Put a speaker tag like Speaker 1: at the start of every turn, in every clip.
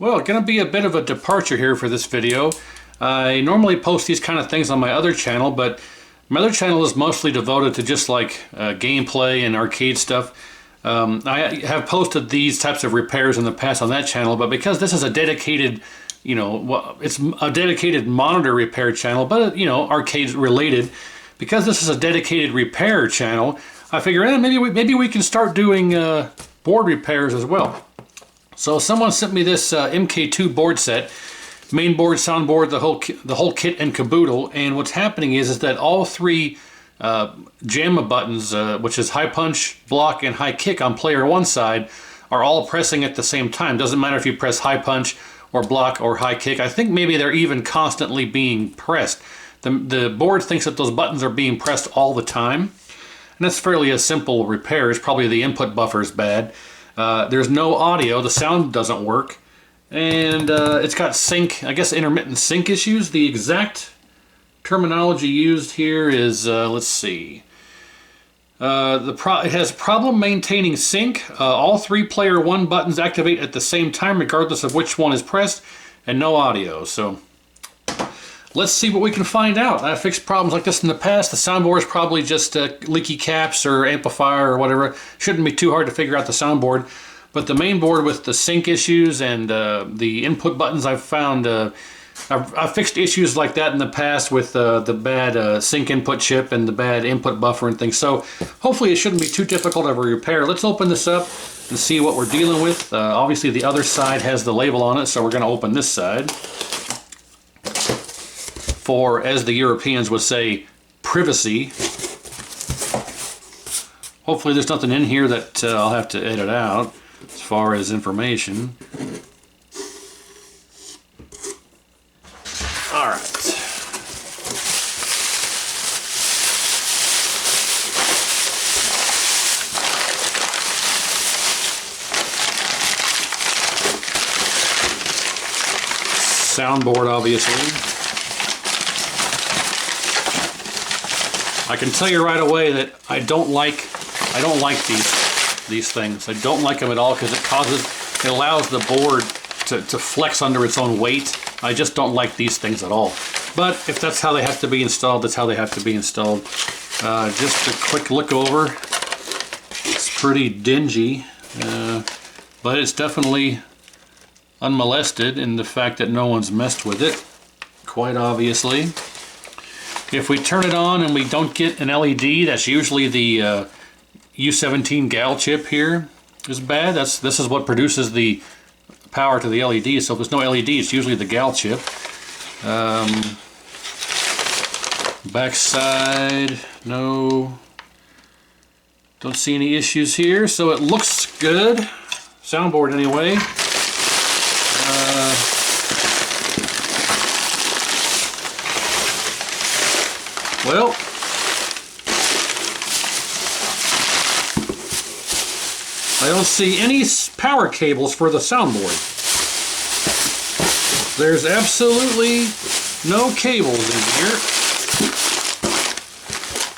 Speaker 1: Well, it's going to be a bit of a departure here for this video. I normally post these kind of things on my other channel, but my other channel is mostly devoted to just like gameplay and arcade stuff. I have posted these types of repairs in the past on that channel, but because this is a dedicated, it's a dedicated monitor repair channel, but arcade related, because this is a dedicated repair channel, I figure maybe we can start doing board repairs as well. So someone sent me this MK2 board set, main board, soundboard, the whole kit and caboodle. And what's happening is that all three JAMA buttons, which is high punch, block, and high kick on player one side, are all pressing at the same time. Doesn't matter if you press high punch or block or high kick. I think maybe they're even constantly being pressed. The board thinks that those buttons are being pressed all the time. And that's fairly a simple repair. It's probably the input buffer is bad. There's no audio, the sound doesn't work, and it's got sync, I guess intermittent sync issues. The exact terminology used here is, let's see, it has problem maintaining sync. All three player one buttons activate at the same time regardless of which one is pressed, and no audio. So let's see what we can find out. I've fixed problems like this in the past. The soundboard is probably just leaky caps or amplifier or whatever. Shouldn't be too hard to figure out the soundboard. But the main board with the sync issues and the input buttons, I've found, I've fixed issues like that in the past with the bad sync input chip and the bad input buffer and things. So hopefully it shouldn't be too difficult of a repair. Let's open this up and see what we're dealing with. Obviously the other side has the label on it, so we're going to open this side. For, as the Europeans would say, privacy. Hopefully there's nothing in here that I'll have to edit out as far as information. Alright. Soundboard, obviously. I can tell you right away that I don't like these things. I don't like them at all because it allows the board to flex under its own weight. I just don't like these things at all. But if that's how they have to be installed, that's how they have to be installed. Just a quick look over. It's pretty dingy, but it's definitely unmolested in the fact that no one's messed with it, quite obviously. If we turn it on and we don't get an LED, that's usually the U17 GAL chip here is bad. This is what produces the power to the LED. So if there's no LED, it's usually the GAL chip. Backside, no. Don't see any issues here. So it looks good. Soundboard anyway. Well, I don't see any power cables for the soundboard. There's absolutely no cables in here.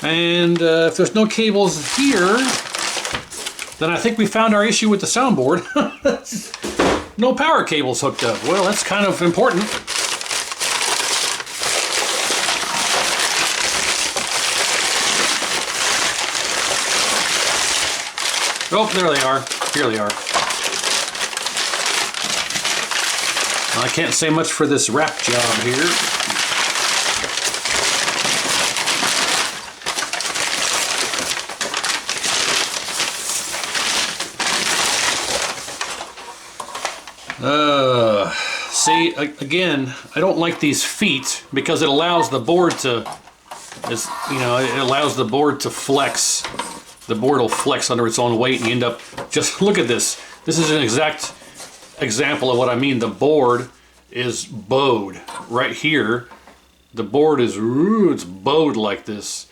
Speaker 1: And if there's no cables here, then I think we found our issue with the soundboard. No power cables hooked up. Well, that's kind of important. Oh, there they are. Here they are. I can't say much for this wrap job here. See, again, I don't like these feet because it allows the board to, it allows the board to flex. The board will flex under its own weight and you end up, just look at this. This is an exact example of what I mean. The board is bowed right here. The board is, it's bowed like this.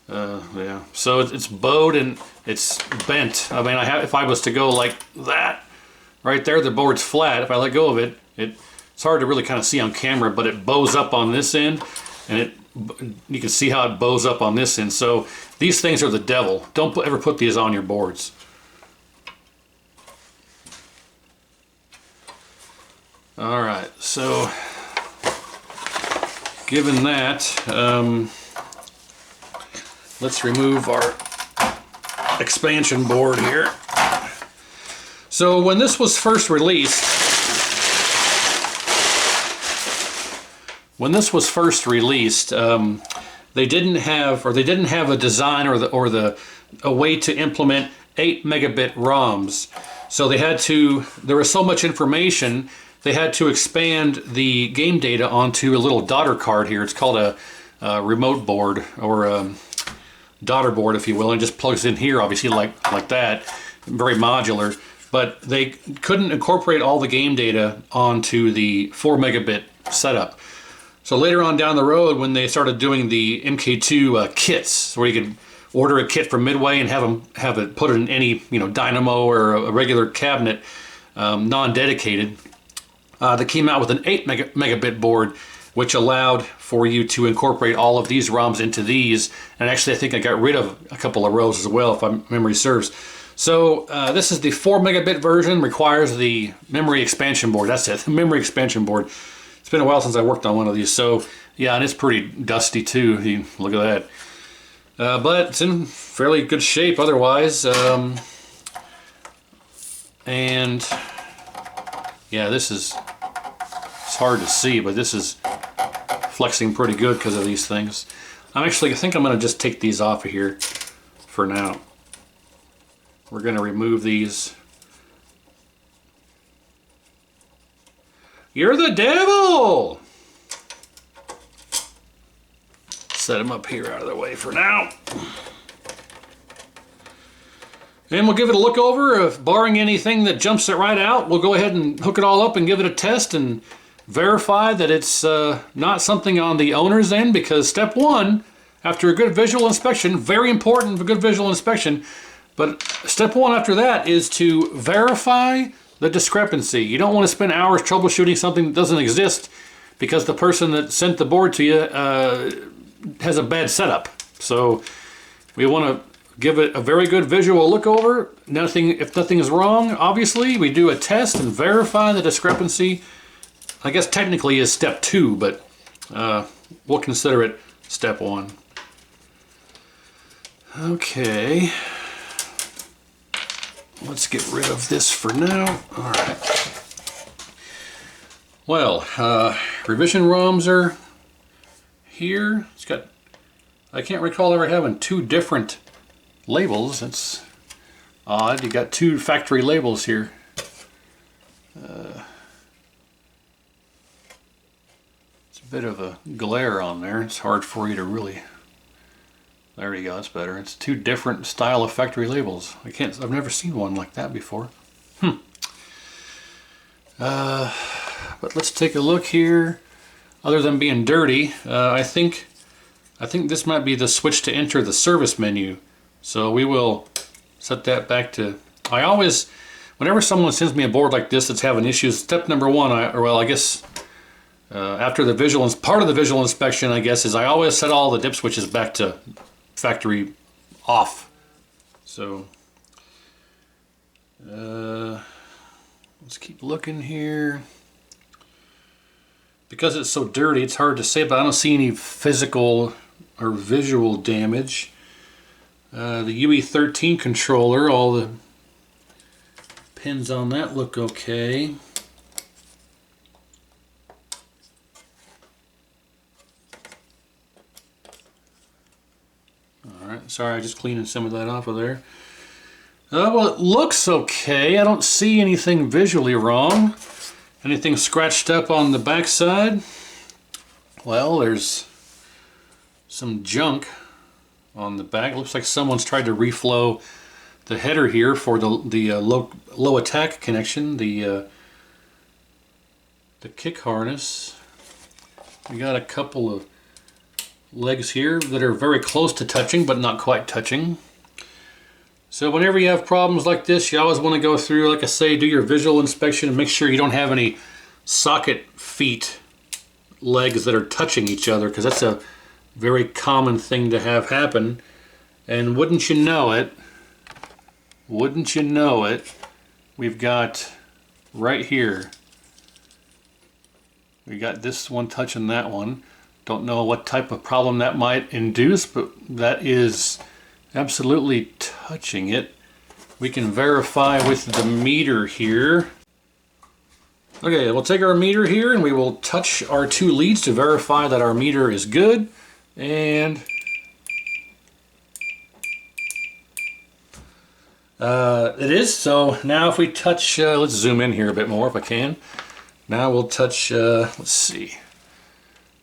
Speaker 1: Yeah, so it's bowed and it's bent. I mean, if I was to go like that, right there, the board's flat. If I let go of it, it's hard to really kind of see on camera, but it bows up on this end, and you can see how it bows up on this end. So these things are the devil. Don't ever put these on your boards. All right, so given that, let's remove our expansion board here. So when this was first released, they didn't have a design or a way to implement 8 megabit ROMs. So there was so much information, they had to expand the game data onto a little daughter card here. It's called a remote board, or a daughter board, if you will, and it just plugs in here, obviously, like that. Very modular. But they couldn't incorporate all the game data onto the 4 megabit setup. So later on down the road, when they started doing the MK2 kits, where you could order a kit from Midway and have it put in any dynamo or a regular cabinet, non-dedicated, they came out with an 8 megabit board, which allowed for you to incorporate all of these ROMs into these. And actually, I think I got rid of a couple of rows as well, if my memory serves. So this is the 4 megabit version, requires the memory expansion board. That's it, the memory expansion board. It's been a while since I worked on one of these. So yeah, and it's pretty dusty too. Look at that. But it's in fairly good shape otherwise. And yeah, it's hard to see, but this is flexing pretty good because of these things. I think I'm going to just take these off of here for now. We're going to remove these. You're the devil! Set them up here out of the way for now. And we'll give it a look over. If barring anything that jumps it right out, we'll go ahead and hook it all up and give it a test and verify that it's not something on the owner's end, because step one, after a good visual inspection, very important for good visual inspection, but step one after that is to verify the discrepancy. You don't want to spend hours troubleshooting something that doesn't exist because the person that sent the board to you has a bad setup. So we want to give it a very good visual look over. If nothing is wrong, obviously, we do a test and verify the discrepancy. I guess technically is step 2, but we'll consider it step 1. Okay. Let's get rid of this for now. All right. Well, revision ROMs are here. It's got, I can't recall ever having 2 different labels. That's odd. You got 2 factory labels here. It's a bit of a glare on there. It's hard for you to really. There you go, that's better. It's 2 different style of factory labels. I've never seen one like that before. But let's take a look here. Other than being dirty, I think this might be the switch to enter the service menu. So we will set that back to. Whenever someone sends me a board like this that's having issues, step number 1, after the part of the visual inspection, I guess, is I always set all the dip switches back to factory off. So let's keep looking here. Because it's so dirty, it's hard to say, but I don't see any physical or visual damage. The UE13 controller, all the pins on that look okay. Sorry, I just cleaning some of that off of there. Well, it looks okay. I don't see anything visually wrong. Anything scratched up on the back side? Well, there's some junk on the back. Looks like someone's tried to reflow the header here for the low attack connection, the kick harness. We got a couple of legs here that are very close to touching but not quite touching. So whenever you have problems like this, you always want to go through, like I say, do your visual inspection and make sure you don't have any socket feet legs that are touching each other, because that's a very common thing to have happen. And wouldn't you know it, we've got right here We got this one touching that one. Don't know what type of problem that might induce, but that is absolutely touching it. We can verify with the meter here. Okay, we'll take our meter here and we will touch our two leads to verify that our meter is good. And it is. So now if we touch, let's zoom in here a bit more if I can. Now we'll touch, let's see.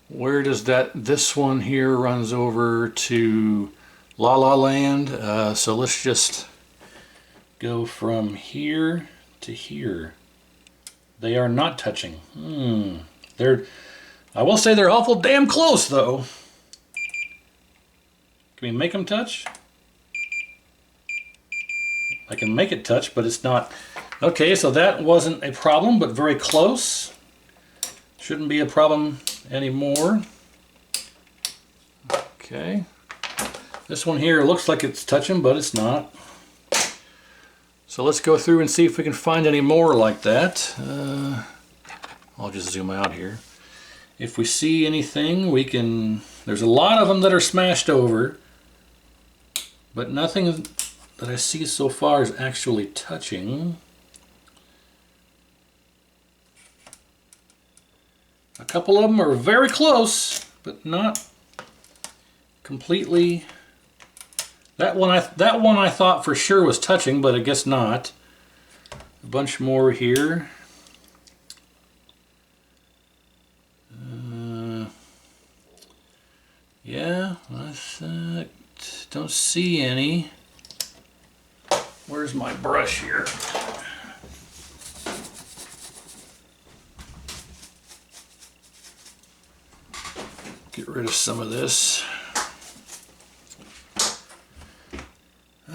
Speaker 1: Where does this one here runs over to La La Land. So let's just go from here to here. They are not touching. I will say they're awful damn close though. Can we make them touch? I can make it touch, but it's not. Okay, so that wasn't a problem, but very close. Shouldn't be a problem anymore. Okay. This one here looks like it's touching, but it's not. So let's go through and see if we can find any more like that. I'll just zoom out here. If we see anything, we can... There's a lot of them that are smashed over, but nothing that I see so far is actually touching. A couple of them are very close, but not completely. That one I thought for sure was touching, but I guess not. A bunch more here. Yeah, I don't see any. Where's my brush here? Get rid of some of this.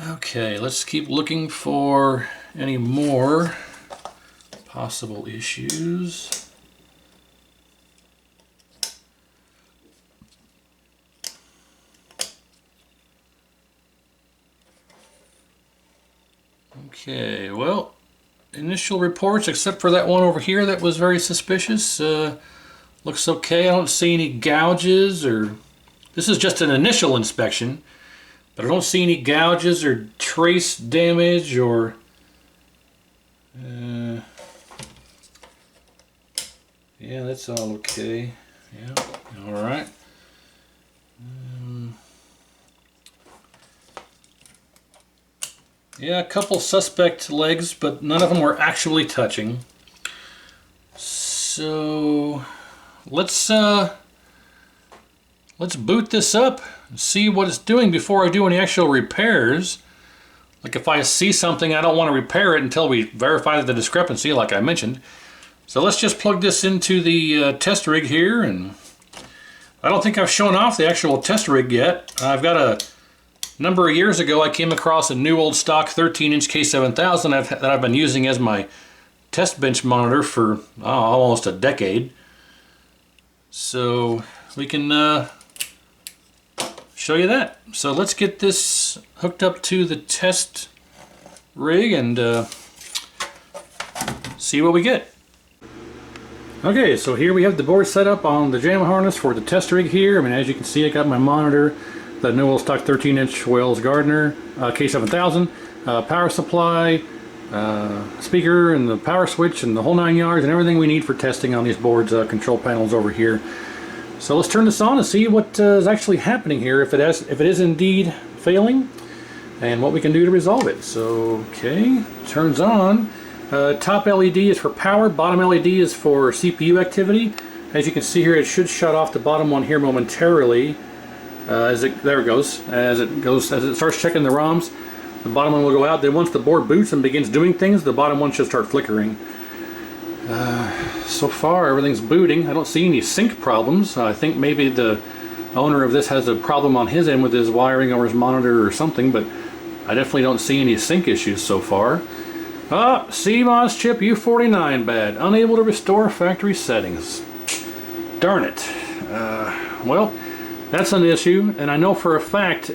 Speaker 1: Okay, let's keep looking for any more possible issues. Okay, well, initial reports, except for that one over here that was very suspicious, looks okay. I don't see any gouges, or this is just an initial inspection, but I don't see any gouges or trace damage or yeah, that's all okay. Yeah, all right. Yeah, a couple suspect legs, but none of them were actually touching. So let's boot this up and see what it's doing before I do any actual repairs. Like if I see something, I don't want to repair it until we verify the discrepancy, like I mentioned. So let's just plug this into the test rig here, and I don't think I've shown off the actual test rig yet. I've got a number of years ago I came across a new old stock 13-inch K7000 that I've been using as my test bench monitor for almost a decade. So we can show you that. So let's get this hooked up to the test rig and see what we get. Okay, so here we have the board set up on the JAMA harness for the test rig here. I mean, as you can see, I got my monitor, the new old stock 13-inch Wells Gardner K7000, power supply, speaker, and the power switch, and the whole 9 yards, and everything we need for testing on these boards, control panels over here. So let's turn this on and see what is actually happening here, if it is indeed failing, and what we can do to resolve it. So, okay, turns on. Top LED is for power, bottom LED is for CPU activity. As you can see here, it should shut off the bottom one here momentarily. There it goes. As it starts checking the ROMs, the bottom one will go out. Then once the board boots and begins doing things, the bottom one should start flickering. So far everything's booting. I don't see any sync problems. I think maybe the owner of this has a problem on his end with his wiring or his monitor or something, but I definitely don't see any sync issues so far. Cmos chip U49 bad. Unable to restore factory settings. Darn it. Well, that's an issue, and I know for a fact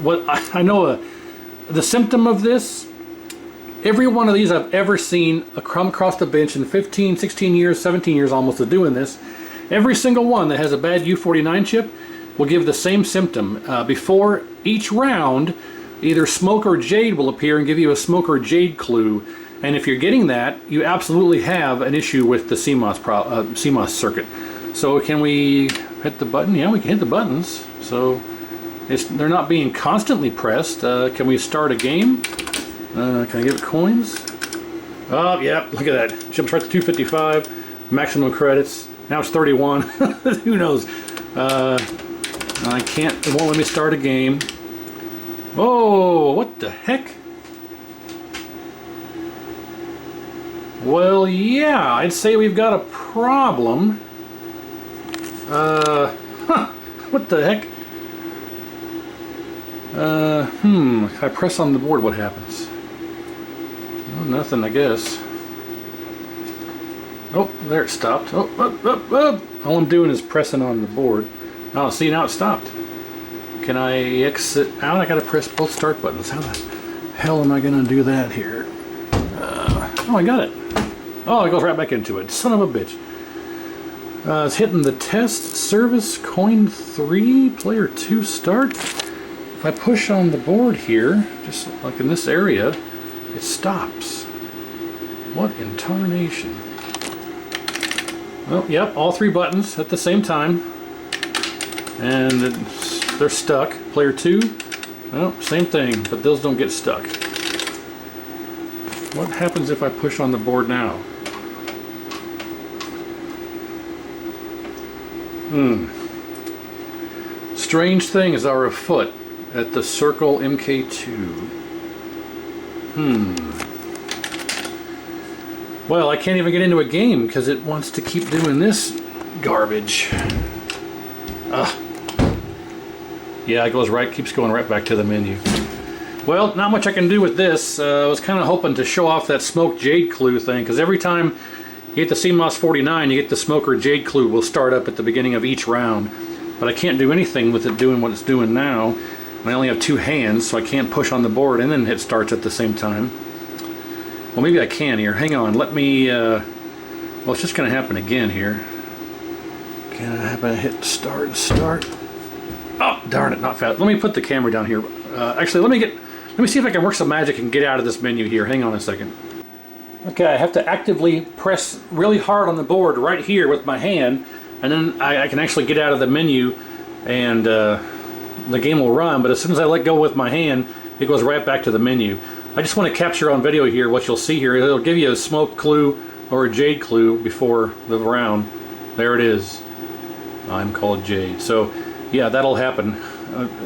Speaker 1: the symptom of this Every one of these I've ever seen come across the bench in 15, 16 years, 17 years almost of doing this. Every single one that has a bad U49 chip will give the same symptom. Before each round, either smoke or jade will appear and give you a smoke or jade clue. And if you're getting that, you absolutely have an issue with the Cmos circuit. So can we hit the button? Yeah, we can hit the buttons. So they're not being constantly pressed. Can we start a game? Can I give it coins? Oh, yeah, look at that. Jumps right to 255. Maximum credits. Now it's 31. Who knows? I can't, it won't let me start a game. Oh, what the heck? Well, yeah, I'd say we've got a problem. What the heck? If I press on the board, what happens? Oh, nothing, I guess. Oh, there it stopped. Oh, up, up, up. All I'm doing is pressing on the board. Oh, see, now it stopped. Can I exit out? I gotta press both start buttons. How the hell am I gonna do that here? Oh, I got it. Oh, it goes right back into it. Son of a bitch. It's hitting the test, service, coin 3, player 2 start. If I push on the board here, just like in this area, it stops. What in tarnation? Well, yep, all 3 buttons at the same time. And they're stuck. Player 2, well, same thing, but those don't get stuck. What happens if I push on the board now? Strange things are afoot at the Circle MK2. Well, I can't even get into a game because it wants to keep doing this garbage. Yeah, it goes right, keeps going right back to the menu. Well, not much I can do with this. I was kind of hoping to show off that smoke jade clue thing, because every time you get the Cmos 49, you get the smoke or jade clue will start up at the beginning of each round. But I can't do anything with it doing what it's doing now. And I only have 2 hands, so I can't push on the board and then hit starts at the same time. Well, maybe I can here. Hang on, let me... well, it's just going to happen again here. Can I happen to hit start? Oh, darn it, not fast. Let me put the camera down here. Actually, let me see if I can work some magic and get out of this menu here. Hang on a second. Okay, I have to actively press really hard on the board right here with my hand, and then I can actually get out of the menu, and the game will run. But as soon as I let go with my hand, it goes right back to the menu. I just want to capture on video here what you'll see here. It'll give you a smoke clue or a jade clue before the round. There it is. I'm called Jade. So yeah, that'll happen.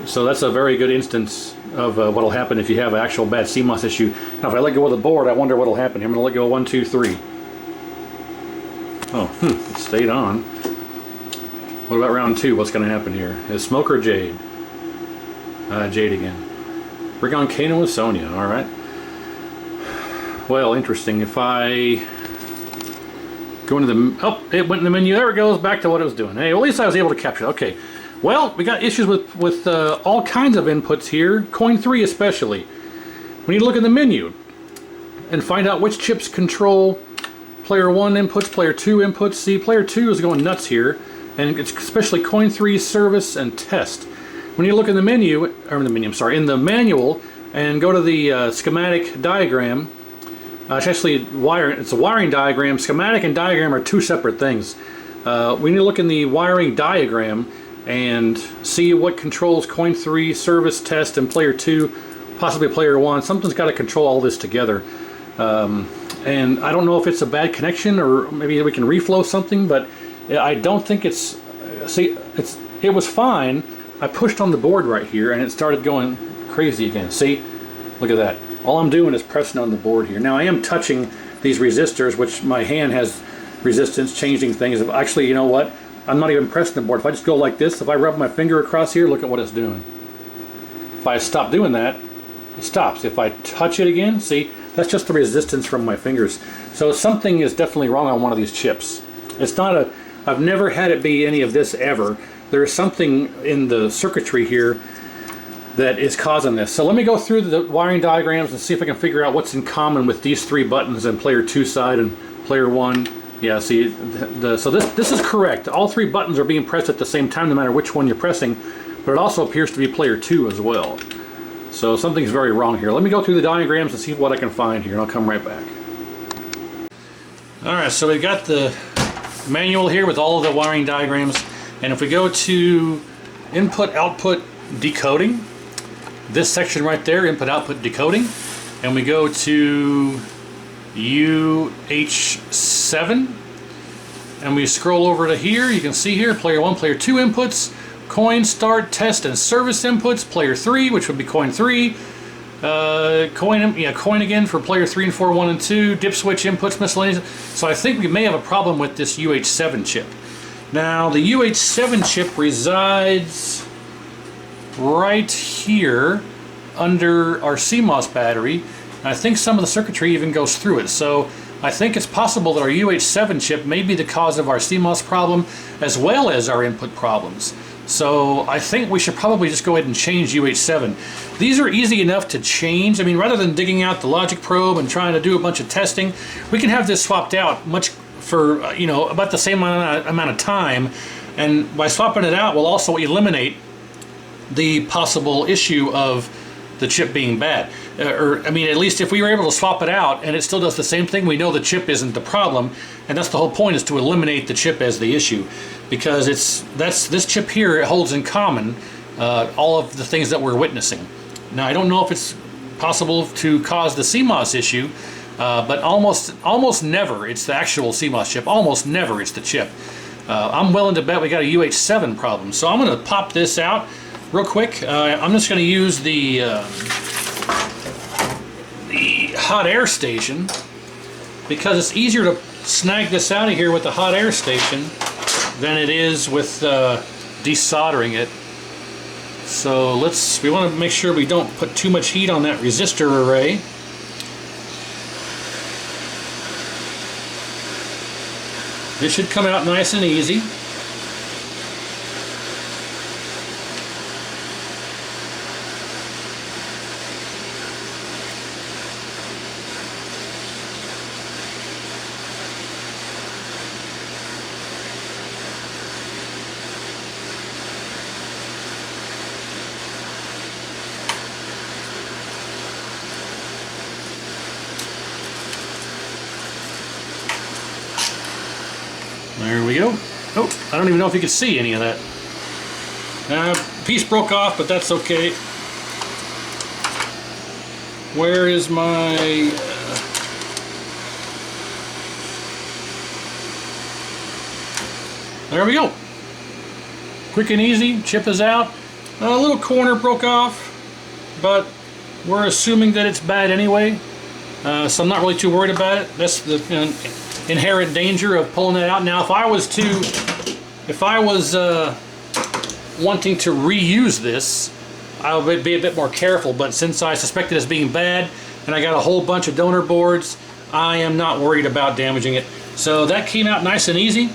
Speaker 1: So that's a very good instance of what'll happen if you have an actual bad Cmos issue. Now if I let go of the board, I wonder what'll happen. I'm going to let go 1, 2, 3. Oh, it stayed on. What about round 2? What's going to happen here? Is smoke or jade? Jade again. Bring on Kano with Sonya. Alright. Well, interesting. If I go into the... Oh, it went in the menu. There it goes. Back to what it was doing. Hey, well, at least I was able to capture it. Okay. Well, we got issues with all kinds of inputs here. Coin 3 especially. We need to look in the menu and find out which chips control player 1 inputs, player 2 inputs. See, player 2 is going nuts here. And it's especially coin 3, service, and test. When you look in the menu, or in the menu, I'm sorry, in the manual, and go to the schematic diagram, it's actually it's a wiring diagram. Schematic and diagram are 2 separate things. We need to look in the wiring diagram and see what controls coin 3, service, test, and player 2, possibly player 1. Something's got to control all this together. And I don't know if it's a bad connection or maybe we can reflow something, but I don't think it's... See, it was fine. I pushed on the board right here and it started going crazy again. See? Look at that. All I'm doing is pressing on the board here. Now I am touching these resistors, which my hand has resistance, changing things. Actually, you know what? I'm not even pressing the board. If I just go like this, if I rub my finger across here, look at what it's doing. If I stop doing that, it stops. If I touch it again, see? That's just the resistance from my fingers. So something is definitely wrong on one of these chips. It's not a... I've never had it be any of this ever. There's something in the circuitry here that is causing this. So let me go through the wiring diagrams and see if I can figure out what's in common with these 3 buttons in player 2 side and player 1. Yeah, see, so this is correct. All 3 buttons are being pressed at the same time no matter which one you're pressing, but it also appears to be player 2 as well. So something's very wrong here. Let me go through the diagrams and see what I can find here, and I'll come right back. Alright, so we've got the manual here with all of the wiring diagrams, and if we go to input-output decoding, this section right there, input-output decoding, and we go to UH7, and we scroll over to here, you can see here, player 1, player 2 inputs, coin, start, test, and service inputs, player 3, which would be coin 3, coin again for player 3 and 4, 1 and 2, dip switch inputs, miscellaneous. So I think we may have a problem with this UH7 chip. Now the UH7 chip resides right here under our Cmos battery, and I think some of the circuitry even goes through it. So I think it's possible that our UH7 chip may be the cause of our Cmos problem as well as our input problems. So I think we should probably just go ahead and change UH7. These are easy enough to change. I mean, rather than digging out the logic probe and trying to do a bunch of testing, we can have this swapped out for about the same amount of time. And by swapping it out, we'll also eliminate the possible issue of the chip being bad. I mean, at least if we were able to swap it out and it still does the same thing, we know the chip isn't the problem, and that's the whole point, is to eliminate the chip as the issue, because this chip here, it holds in common all of the things that we're witnessing. Now, I don't know if it's possible to cause the Cmos issue, but almost never it's the actual Cmos chip. Almost never it's the chip. I'm willing to bet we got a UH7 problem. So I'm going to pop this out real quick. I'm just going to use the hot air station, because it's easier to snag this out of here with the hot air station than it is with desoldering it. So we want to make sure we don't put too much heat on that resistor array. This should come out nice and easy. There we go. Oh, I don't even know if you can see any of that. Piece broke off, but that's okay. Where is my... There we go. Quick and easy. Chip is out. A little corner broke off, but we're assuming that it's bad anyway. So I'm not really too worried about it. That's the inherent danger of pulling that out. Now, if I was wanting to reuse this, I would be a bit more careful. But since I suspect it as being bad, and I got a whole bunch of donor boards, I am not worried about damaging it. So that came out nice and easy.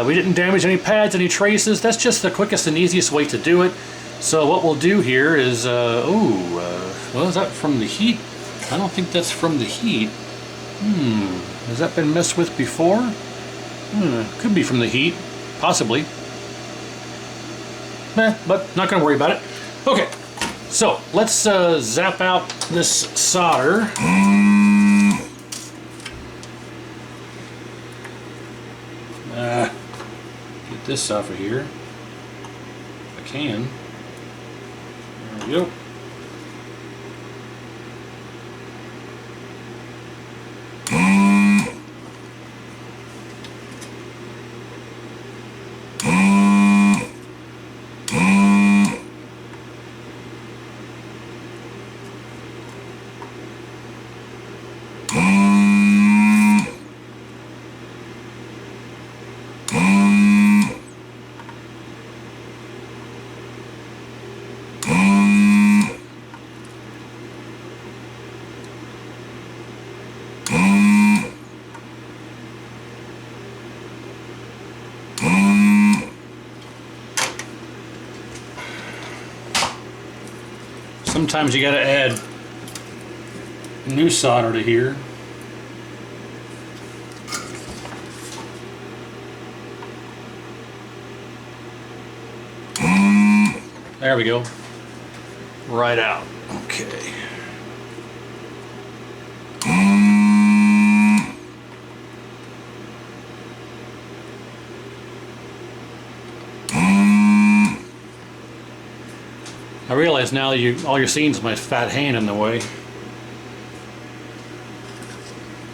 Speaker 1: We didn't damage any pads, any traces. That's just the quickest and easiest way to do it. So what we'll do here is, well, is that from the heat? I don't think that's from the heat. Has that been messed with before? Could be from the heat, possibly. But not going to worry about it. Okay, so let's zap out this solder. Get this off of here. If I can. There we go. Sometimes you got to add new solder to here. There we go. Right out. Okay. I realize now that all you're seeing is my fat hand in the way.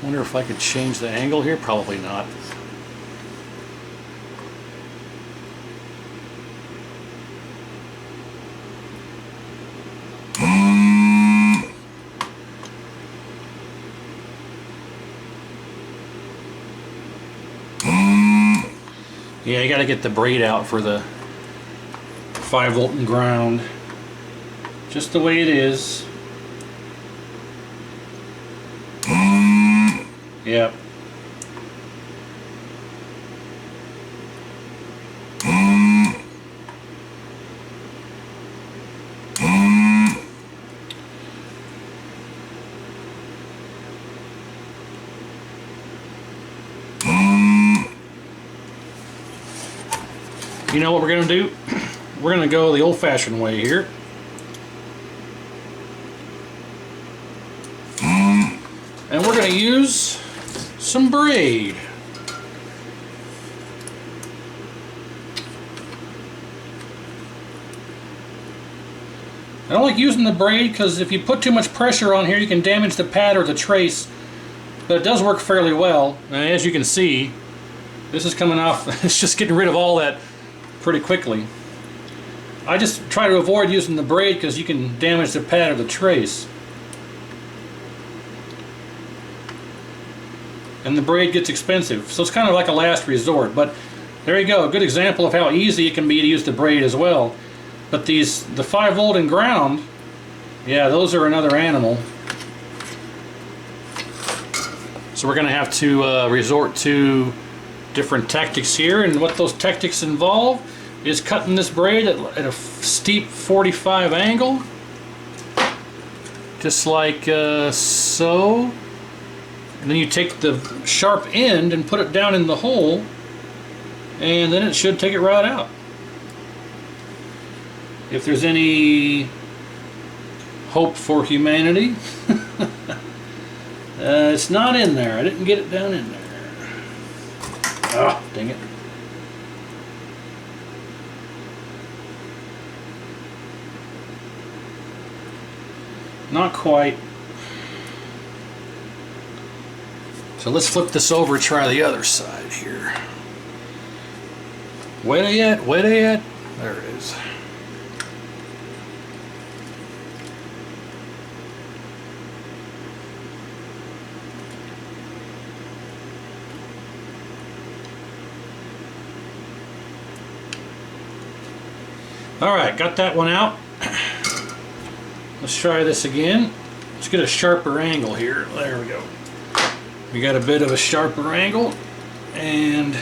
Speaker 1: Wonder if I could change the angle here? Probably not. Yeah, you got to get the braid out for the 5-volt and ground. Just the way it is. Yep. You know what we're going to do? We're going to go the old-fashioned way here. And we're going to use some braid. I don't like using the braid because if you put too much pressure on here you can damage the pad or the trace, but it does work fairly well. And as you can see, this is coming off, it's just getting rid of all that pretty quickly. I just try to avoid using the braid because you can damage the pad or the trace. And the braid gets expensive, so it's kind of like a last resort. But there you go, a good example of how easy it can be to use the braid as well. But the 5-volt and ground, yeah, those are another animal. So we're going to have to resort to different tactics here, and what those tactics involve is cutting this braid at a steep 45 angle, just like so. And then you take the sharp end and put it down in the hole, and then it should take it right out. If there's any hope for humanity, it's not in there. I didn't get it down in there. Ah, dang it. Not quite. So let's flip this over and try the other side here. Wait yet? Wait yet? There it is. Alright, got that one out. Let's try this again. Let's get a sharper angle here. There we go. We got a bit of a sharper angle, and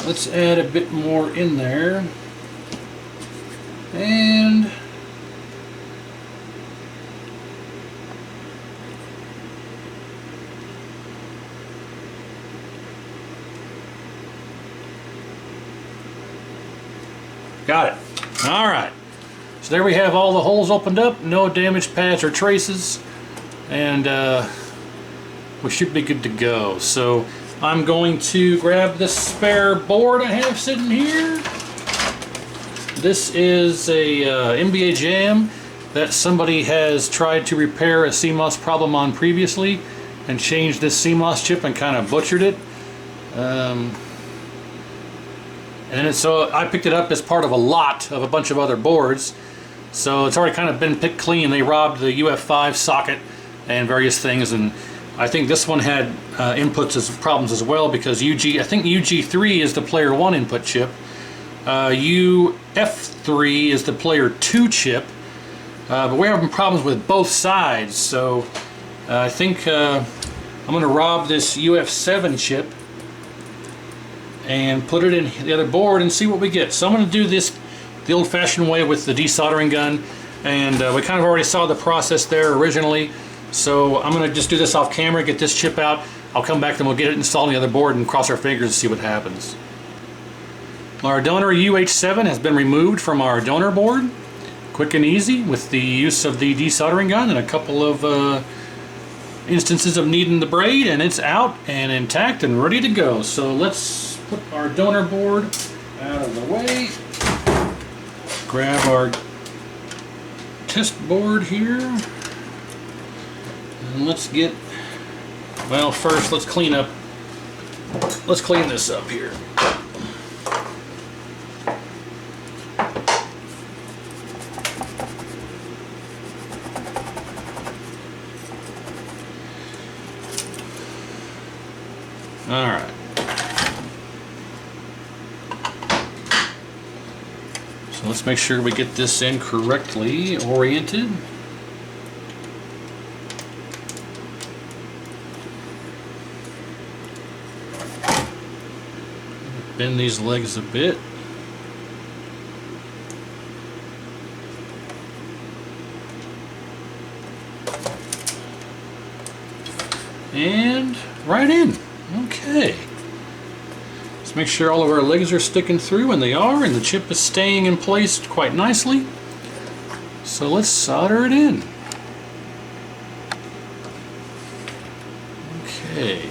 Speaker 1: let's add a bit more in there. And got it. All right. So there we have all the holes opened up, no damaged pads or traces, and we should be good to go. So I'm going to grab this spare board I have sitting here. This is a NBA Jam that somebody has tried to repair a Cmos problem on previously and changed this Cmos chip and kind of butchered it. So I picked it up as part of a lot of a bunch of other boards. So it's already kind of been picked clean. They robbed the UF5 socket and various things, and I think this one had inputs as problems as well, because I think UG3 is the player 1 input chip. UF3 is the player 2 chip. But we're having problems with both sides, so I think I'm going to rob this UF7 chip and put it in the other board and see what we get. So I'm going to do this the old-fashioned way with the desoldering gun. and we kind of already saw the process there originally. So I'm going to just do this off camera, get this chip out. I'll come back and we'll get it installed on the other board and cross our fingers and see what happens. Our donor UH7 has been removed from our donor board. Quick and easy with the use of the desoldering gun and a couple of instances of kneading the braid, and it's out and intact and ready to go. So let's put our donor board out of the way. Grab our test board here. And let's get, well, first let's clean this up here. All right. So let's make sure we get this in correctly oriented. Bend these legs a bit. And right in. Okay. Let's make sure all of our legs are sticking through, and they are, and the chip is staying in place quite nicely. So let's solder it in. Okay.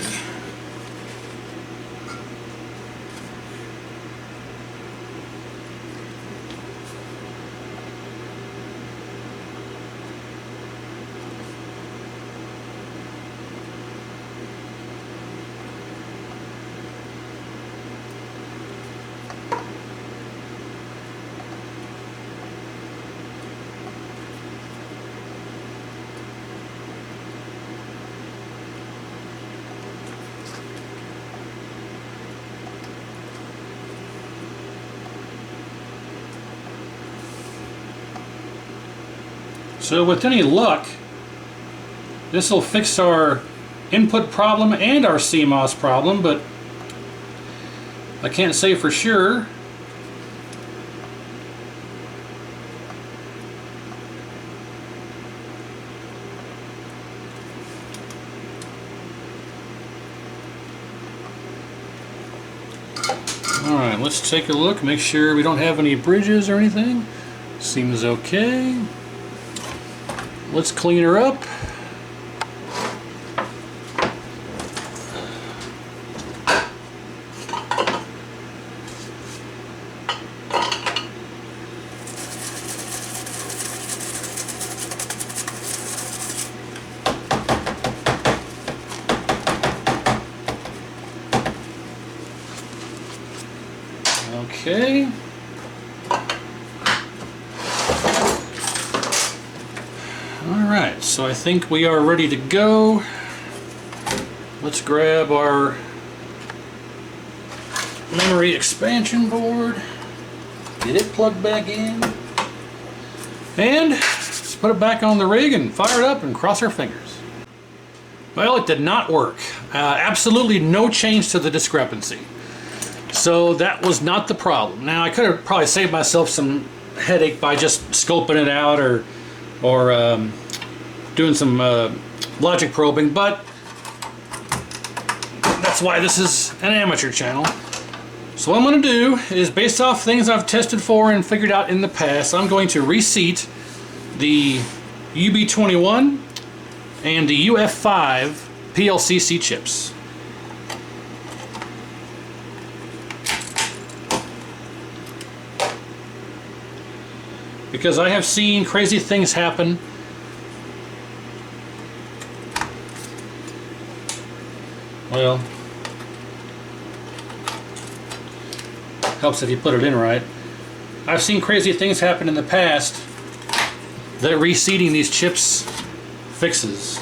Speaker 1: So with any luck, this will fix our input problem and our Cmos problem, but I can't say for sure. Alright, let's take a look, make sure we don't have any bridges or anything. Seems okay. Let's clean her up. Okay. Alright, so I think we are ready to go. Let's grab our memory expansion board, get it plugged back in, and let's put it back on the rig and fire it up and cross our fingers. Well, it did not work. Absolutely no change to the discrepancy. So that was not the problem. Now I could have probably saved myself some headache by just scoping it out or doing some logic probing, but that's why this is an amateur channel. So what I'm going to do is, based off things I've tested for and figured out in the past, I'm going to reseat the UB21 and the UF5 PLCC chips. Because I have seen crazy things happen. Well, helps if you put it in right. I've seen crazy things happen in the past that reseating these chips fixes.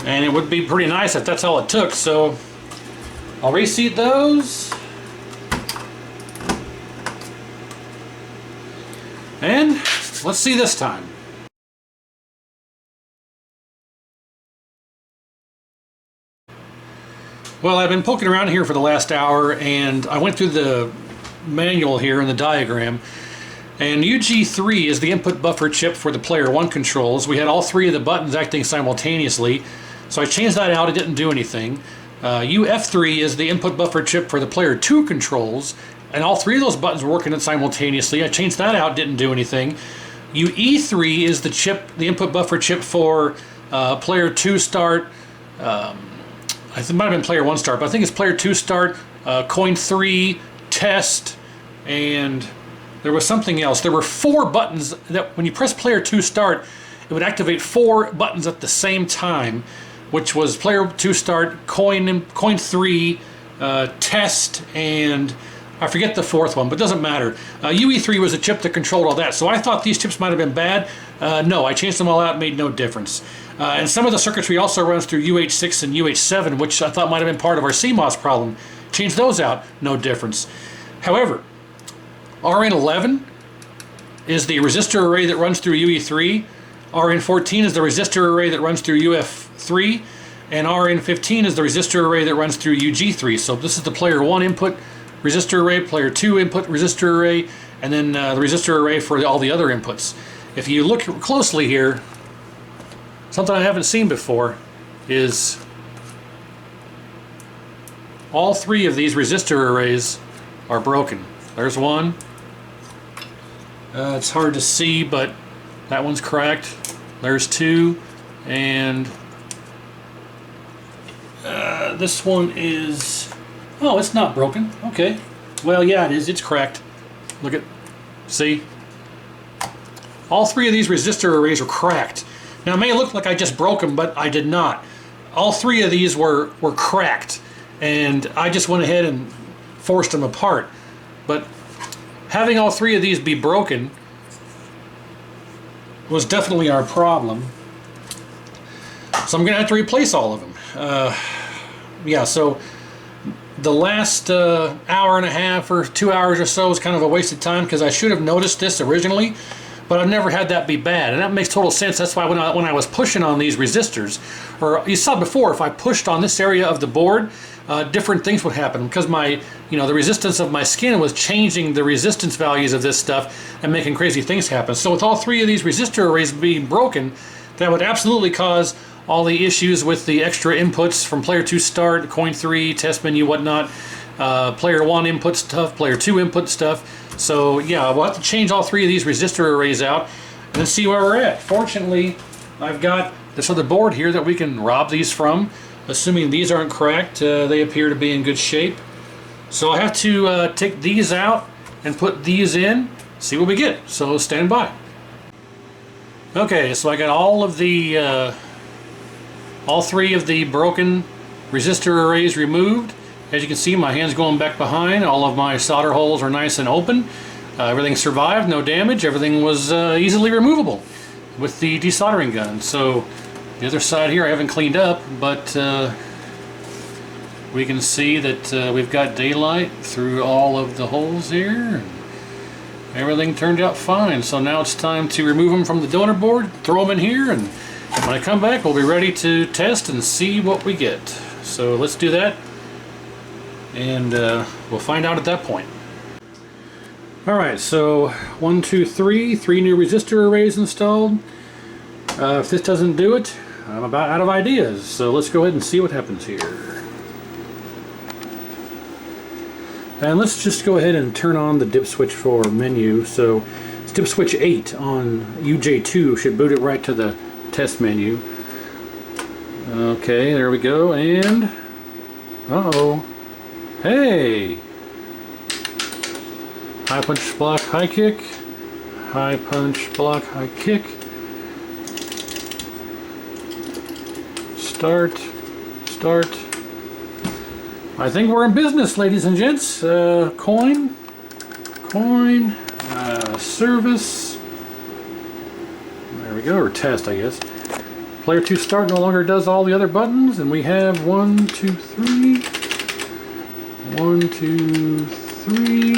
Speaker 1: And it would be pretty nice if that's all it took, so I'll reseat those. And let's see this time. Well, I've been poking around here for the last hour, and I went through the manual here in the diagram, and UG3 is the input buffer chip for the player 1 controls. We had all 3 of the buttons acting simultaneously, so I changed that out. It didn't do anything. UF3 is the input buffer chip for the player 2 controls, and all 3 of those buttons were working simultaneously. I changed that out, didn't do anything. UE3 is the chip, the input buffer chip for player 2 start. I think it might have been player 1 start, but I think it's player 2 start, coin 3, test, and there was something else. There were 4 buttons that when you press player 2 start, it would activate 4 buttons at the same time, which was player 2 start, coin 3, test, and I forget the 4th one, but it doesn't matter. UE3 was a chip that controlled all that, so I thought these chips might have been bad. No, I changed them all out, made no difference. And some of the circuitry also runs through UH6 and UH7, which I thought might have been part of our Cmos problem. Changed those out, no difference. However, RN11 is the resistor array that runs through UE3, RN14 is the resistor array that runs through UF3, and RN15 is the resistor array that runs through UG3. So this is the player 1 input resistor array, player 2 input resistor array, and then the resistor array for all the other inputs. If you look closely here, something I haven't seen before is all 3 of these resistor arrays are broken. There's one. It's hard to see, but that one's cracked. There's 2, and this one is... Oh, it's not broken. Okay. Well, yeah, it is. It's cracked. Look at... See? All 3 of these resistor arrays are cracked. Now, it may look like I just broke them, but I did not. All 3 of these were cracked, and I just went ahead and forced them apart. But having all 3 of these be broken was definitely our problem. So I'm going to have to replace all of them. Yeah, so the last hour and a half or 2 hours or so is kind of a waste of time because I should have noticed this originally, but I've never had that be bad, and that makes total sense. That's why when I was pushing on these resistors, or you saw before, if I pushed on this area of the board, different things would happen because my, the resistance of my skin was changing the resistance values of this stuff and making crazy things happen. So with all 3 of these resistor arrays being broken, that would absolutely cause all the issues with the extra inputs from player 2 start, coin 3, test menu, whatnot, player 1 input stuff, player 2 input stuff. So yeah, we'll have to change all 3 of these resistor arrays out and then see where we're at. Fortunately, I've got this other board here that we can rob these from. Assuming these aren't cracked, they appear to be in good shape. So I have to take these out and put these in, see what we get. So stand by. Okay, so I got all 3 of the broken resistor arrays removed. As you can see, my hand's going back behind. All of my solder holes are nice and open. Everything survived, no damage. Everything was easily removable with the desoldering gun. So the other side here I haven't cleaned up, but we can see that we've got daylight through all of the holes here. Everything turned out fine. So now it's time to remove them from the donor board, throw them in here, and when I come back, we'll be ready to test and see what we get. So let's do that, and we'll find out at that point. Alright, so 1, 2, 3, 3 new resistor arrays installed. If this doesn't do it, I'm about out of ideas. So let's go ahead and see what happens here. And let's just go ahead and turn on the dip switch for menu. So it's dip switch 8 on UJ2 should boot it right to the test menu. Okay, there we go, and uh-oh. Hey! High punch block, high kick. High punch block, high kick. Start. I think we're in business, ladies and gents. Coin, service. There we go, or test, I guess. Player 2 start no longer does all the other buttons, and we have 1, 2, 3. 1, 2, 3.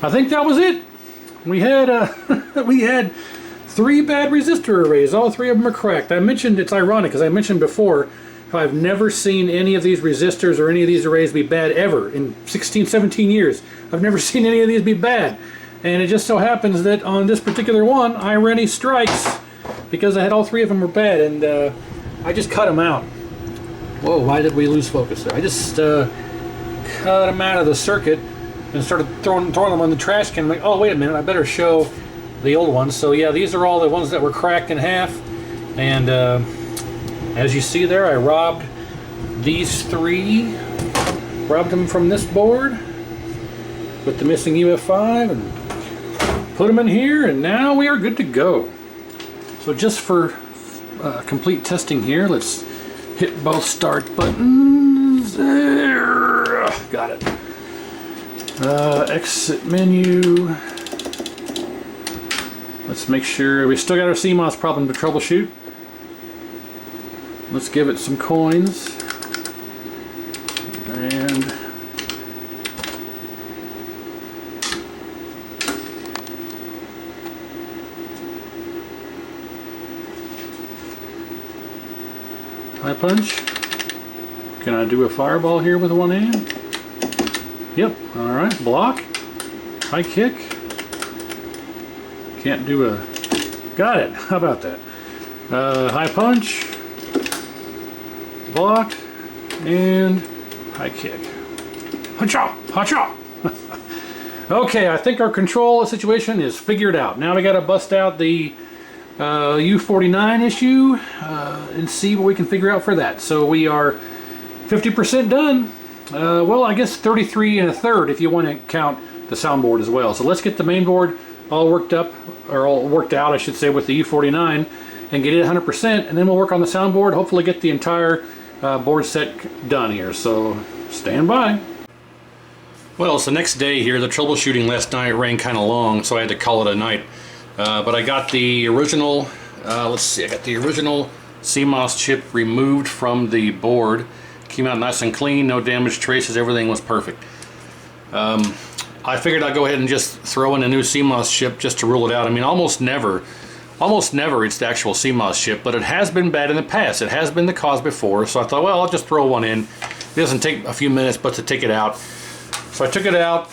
Speaker 1: I think that was it. We had we had 3 bad resistor arrays. All 3 of them are cracked. I mentioned, it's ironic because I mentioned before how I've never seen any of these resistors or any of these arrays be bad ever. In 16, 17 years, I've never seen any of these be bad. And it just so happens that on this particular one, I ran any strikes because I had all three of them were bad, and I just cut them out. Whoa, why did we lose focus there? I just cut them out of the circuit and started throwing them on the trash can. I'm like, oh, wait a minute, I better show the old ones. So yeah, these are all the ones that were cracked in half. And as you see there, I robbed these three, robbed them from this board with the missing UF5 and put them in here, and now we are good to go. So just for complete testing here, let's hit both start buttons. There, got it. Exit menu. Let's make sure we still got our Cmos problem to troubleshoot. Let's give it some coins. And high punch. Can I do a fireball here with one hand? Yep. Alright. Block. High kick. Can't do a... Got it. How about that? High punch. Block. And high kick. Ha-cha! Ha-cha! Okay, I think our control situation is figured out. Now we gotta bust out the U49 issue and see what we can figure out for that. So we are 50% done. Well, I guess 33 1/3 if you want to count the soundboard as well. So let's get the main board all worked up, or all worked out, I should say, with the U49 and get it 100%, and then we'll work on the soundboard, hopefully get the entire board set done here. So stand by. Well, it's the next day here. The troubleshooting last night ran kind of long, so I had to call it a night. But I got the original, let's see, I got the original Cmos chip removed from the board. Came out nice and clean, no damage traces, everything was perfect. I figured I'd go ahead and just throw in a new Cmos chip just to rule it out. I mean, almost never it's the actual Cmos chip, but it has been bad in the past. It has been the cause before, so I thought, well, I'll just throw one in. It doesn't take a few minutes but to take it out. So I took it out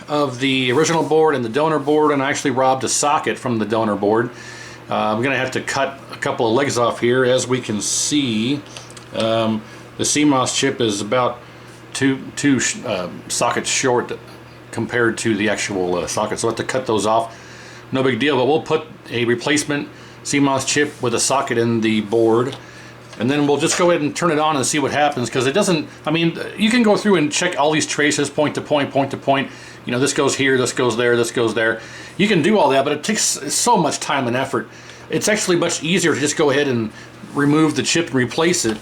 Speaker 1: of the original board and the donor board, and I actually robbed a socket from the donor board. I'm going to have to cut a couple of legs off here. As we can see, the Cmos chip is about two sockets short compared to the actual socket, so I have to cut those off. No big deal, but we'll put a replacement Cmos chip with a socket in the board, and then we'll just go ahead and turn it on and see what happens, because it doesn't, I mean, you can go through and check all these traces point to point, point to point. You know, this goes here, this goes there, this goes there. You can do all that, but it takes so much time and effort. It's actually much easier to just go ahead and remove the chip and replace it.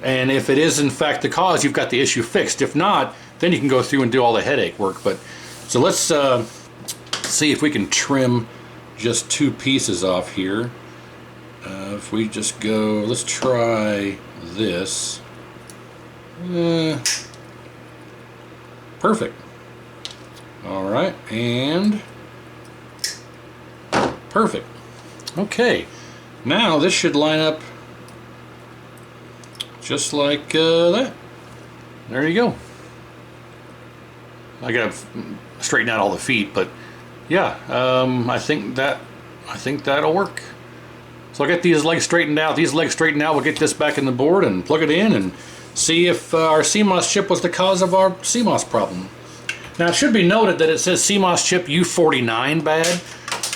Speaker 1: And if it is in fact the cause, you've got the issue fixed. If not, then you can go through and do all the headache work. But so let's see if we can trim just two pieces off here. If we just go, let's try this. Perfect. All right, and perfect. Okay, now this should line up just like that. There you go. I gotta straighten out all the feet, but yeah, I think that'll work. So I'll get these legs straightened out. These legs straightened out. We'll get this back in the board and plug it in and see if our Cmos chip was the cause of our Cmos problem. Now it should be noted that it says Cmos chip U49 bad,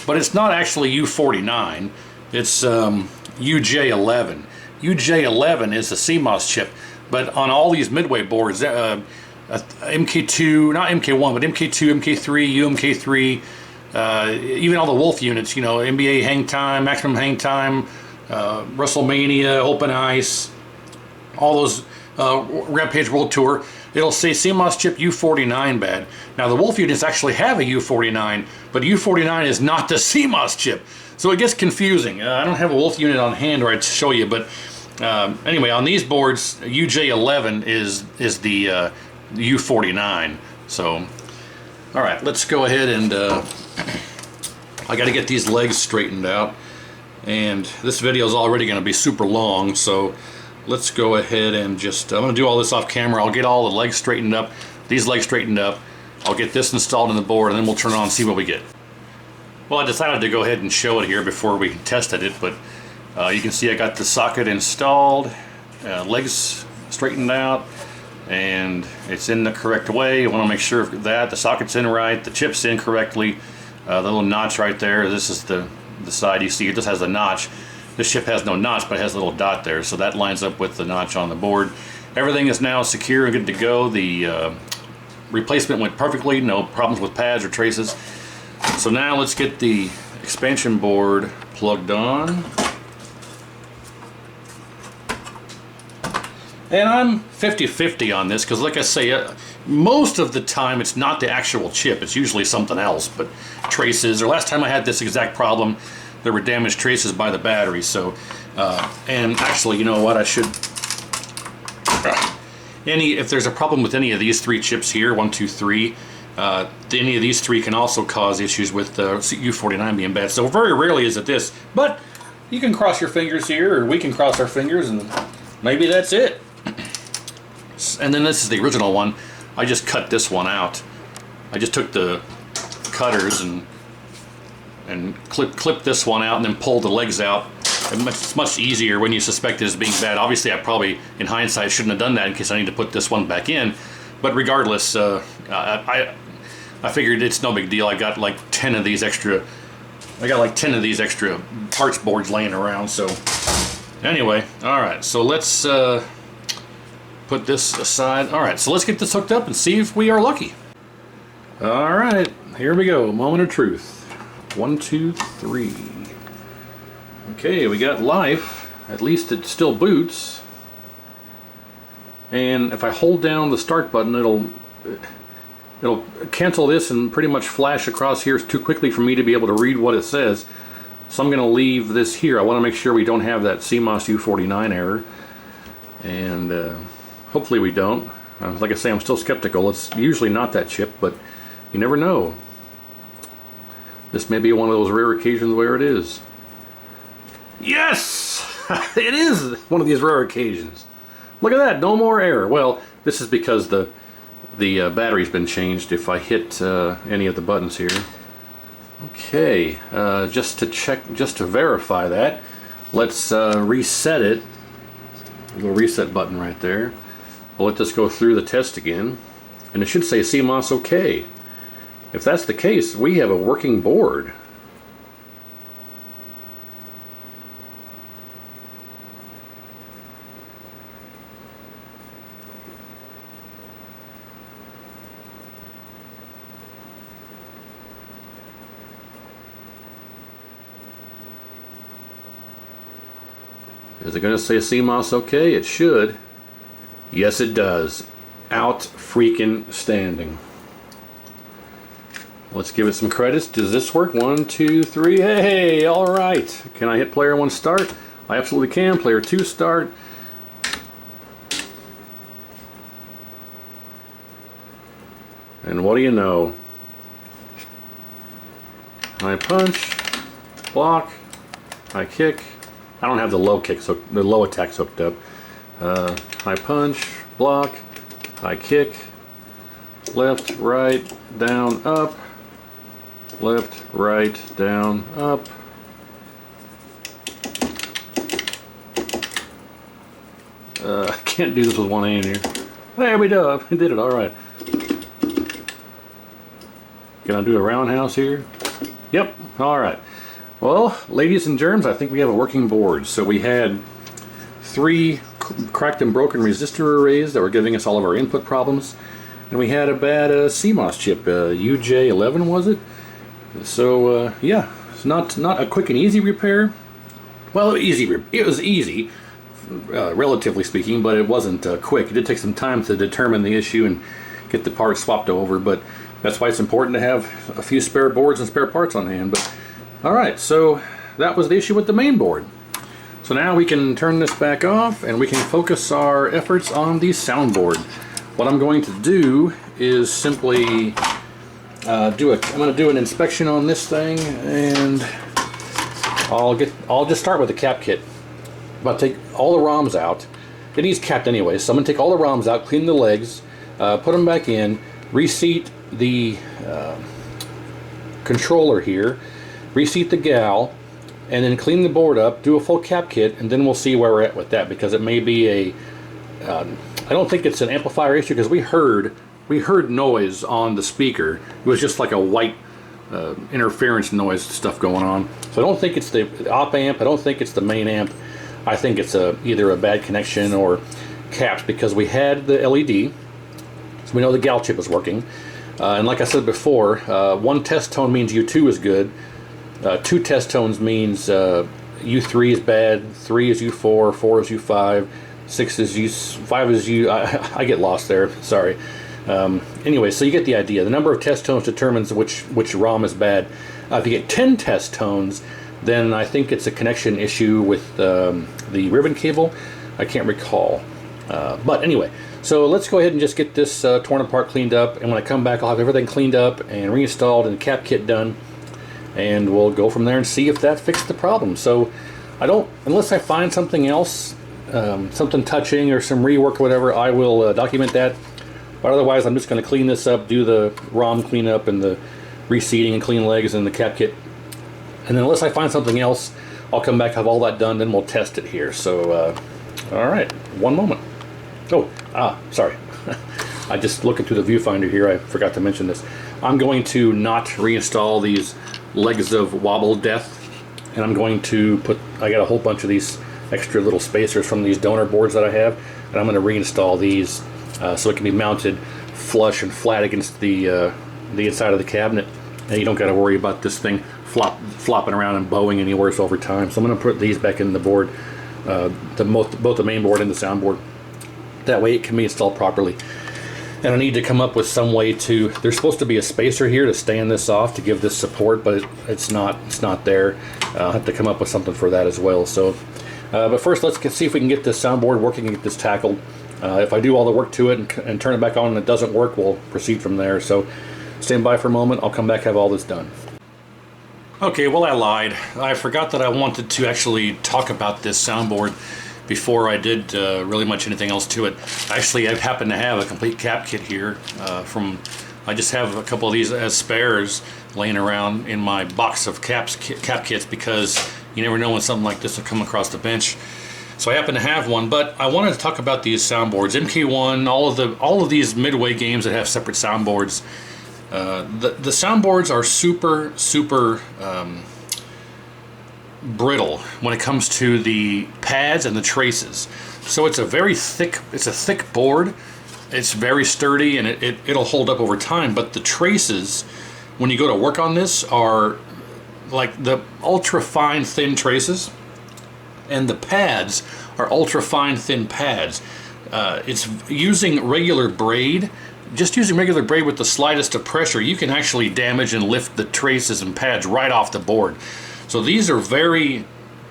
Speaker 1: but it's not actually U49. It's UJ11. UJ11 is the Cmos chip, but on all these midway boards, MK2, not MK1, but MK2, MK3, UMK3, even all the Wolf units, you know, NBA hang time, maximum hang time, WrestleMania, Open Ice, all those Rampage World Tour, it'll say Cmos chip U49 bad. Now the Wolf units actually have a U49, but U49 is not the Cmos chip. So it gets confusing. I don't have a Wolf unit on hand or I'd show you, but anyway, on these boards, UJ11 is the U49. So, all right, let's go ahead and I got to get these legs straightened out. And this video is already going to be super long, so let's go ahead and just, I'm going to do all this off camera. I'll get all the legs straightened up, these legs straightened up. I'll get this installed in the board, and then we'll turn it on and see what we get. Well, I decided to go ahead and show it here before we tested it, but you can see I got the socket installed, legs straightened out, and it's in the correct way. I want to make sure that the socket's in right, the chip's in correctly. The little notch right there, this is the side you see, it just has a notch. This chip has no notch, but it has a little dot there, so that lines up with the notch on the board. Everything is now secure and good to go. The replacement went perfectly, no problems with pads or traces. So now let's get the expansion board plugged on. And I'm 50-50 on this because, like I say, most of the time it's not the actual chip, it's usually something else, but traces, or last time I had this exact problem, there were damaged traces by the battery. So and actually, you know what, I should if there's a problem with any of these three chips here, 1, 2, 3, any of these three can also cause issues with the U49 being bad. So very rarely is it this, but you can cross your fingers here, or we can cross our fingers, and maybe that's it. And then this is the original one. I just cut this one out. I just took the cutters and clipped this one out, and then pulled the legs out. It's much easier when you suspect it as being bad. Obviously, I probably, in hindsight, shouldn't have done that in case I need to put this one back in. But regardless, I figured it's no big deal. I got like 10 of these extra. I got like 10 of these extra parts boards laying around. So anyway, all right. So let's put this aside. All right. So let's get this hooked up and see if we are lucky. All right. Here we go. Moment of truth. 1, 2, 3. Okay, we got life. At least it still boots. And if I hold down the start button, it'll cancel this and pretty much flash across here too quickly for me to be able to read what it says. So I'm going to leave this here. I want to make sure we don't have that Cmos U49 error. And hopefully we don't. Like I say, I'm still skeptical. It's usually not that chip, but you never know. This may be one of those rare occasions where it is. Yes! It is one of these rare occasions. Look at that, no more error. Well, this is because the battery's been changed if I hit any of the buttons here. Okay, just to check, just to verify that, let's reset it. A little reset button right there. We'll let this go through the test again. And it should say Cmos OK. If that's the case, we have a working board. Is it going to say Cmos OK? It should. Yes, it does. Out freaking standing. Let's give it some credits. Does this work? 1, 2, 3. Hey, all right. Can I hit player 1 start? I absolutely can. Player 2 start. And what do you know? I punch, block, I kick. I don't have the low kick, so the low attack's hooked up. I punch, block, I kick, left, right, down, up, left, right, down, up. I can't do this with one hand here. There we go, I did it, alright. Can I do a roundhouse here? Yep, alright. Well, ladies and germs, I think we have a working board. So we had 3 cracked and broken resistor arrays that were giving us all of our input problems. And we had a bad Cmos chip, UJ11 was it? So yeah, it's not a quick and easy repair. Well, it was easy, relatively speaking, but it wasn't quick. It did take some time to determine the issue and get the parts swapped over, but that's why it's important to have a few spare boards and spare parts on hand. But alright, so that was the issue with the main board. So now we can turn this back off and we can focus our efforts on the soundboard. What I'm going to do is simply I'm going to do an inspection on this thing, and I'll just start with the cap kit. I'm going to take all the ROMs out, it needs capped anyway. So I'm going to take all the ROMs out, clean the legs, put them back in, reseat the controller here, reseat the gal, and then clean the board up, do a full cap kit, and then we'll see where we're at with that, because it may be a I don't think it's an amplifier issue, because we heard noise on the speaker. It was just like a white interference noise stuff going on. So I don't think it's the op amp, I don't think it's the main amp. I think it's either a bad connection or caps, because we had the LED, so we know the gal chip is working. And like I said before, one test tone means U2 is good, two test tones means U3 is bad, 3 is U4, 4 is U5, 6 is U5 is U. I get lost there, sorry. Anyway, so you get the idea. The number of test tones determines which ROM is bad. If you get 10 test tones, then I think it's a connection issue with the ribbon cable. I can't recall. But anyway, so let's go ahead and just get this torn apart, cleaned up, and when I come back I'll have everything cleaned up and reinstalled and the cap kit done, and we'll go from there and see if that fixed the problem. So unless I find something else, something touching or some rework or whatever, I will document that. But otherwise, I'm just going to clean this up, do the ROM cleanup and the reseating and clean legs and the cap kit. And then unless I find something else, I'll come back, have all that done, then we'll test it here. So, all right, one moment. Oh, sorry. I just looking through the viewfinder here, I forgot to mention this. I'm going to not reinstall these legs of wobble death, and I'm going to I got a whole bunch of these extra little spacers from these donor boards that I have, and I'm going to reinstall these so it can be mounted flush and flat against the inside of the cabinet, and you don't got to worry about this thing flopping around and bowing any worse over time. So I'm going to put these back in the board, both the main board and the soundboard. That way it can be installed properly. And I need to come up with some way to, there's supposed to be a spacer here to stand this off to give this support, but it's not there. I'll have to come up with something for that as well. So, but first let's see if we can get this soundboard working and get this tackled. If I do all the work to it and turn it back on and it doesn't work, we'll proceed from there. So stand by for a moment, I'll come back, have all this done. Okay, well, I lied. I forgot that I wanted to actually talk about this soundboard before I did really much anything else to it. Actually, I happen to have a complete cap kit here I just have a couple of these as spares laying around in my box of cap kits, because you never know when something like this will come across the bench. So I happen to have one, but I wanted to talk about these soundboards. MK1, all of these Midway games that have separate soundboards. The soundboards are super brittle when it comes to the pads and the traces. So it's a thick board. It's very sturdy, and it'll hold up over time. But the traces, when you go to work on this, are like the ultra fine thin traces, and the pads are ultra fine thin pads. It's using regular braid. Just using regular braid with the slightest of pressure, you can actually damage and lift the traces and pads right off the board. So these are very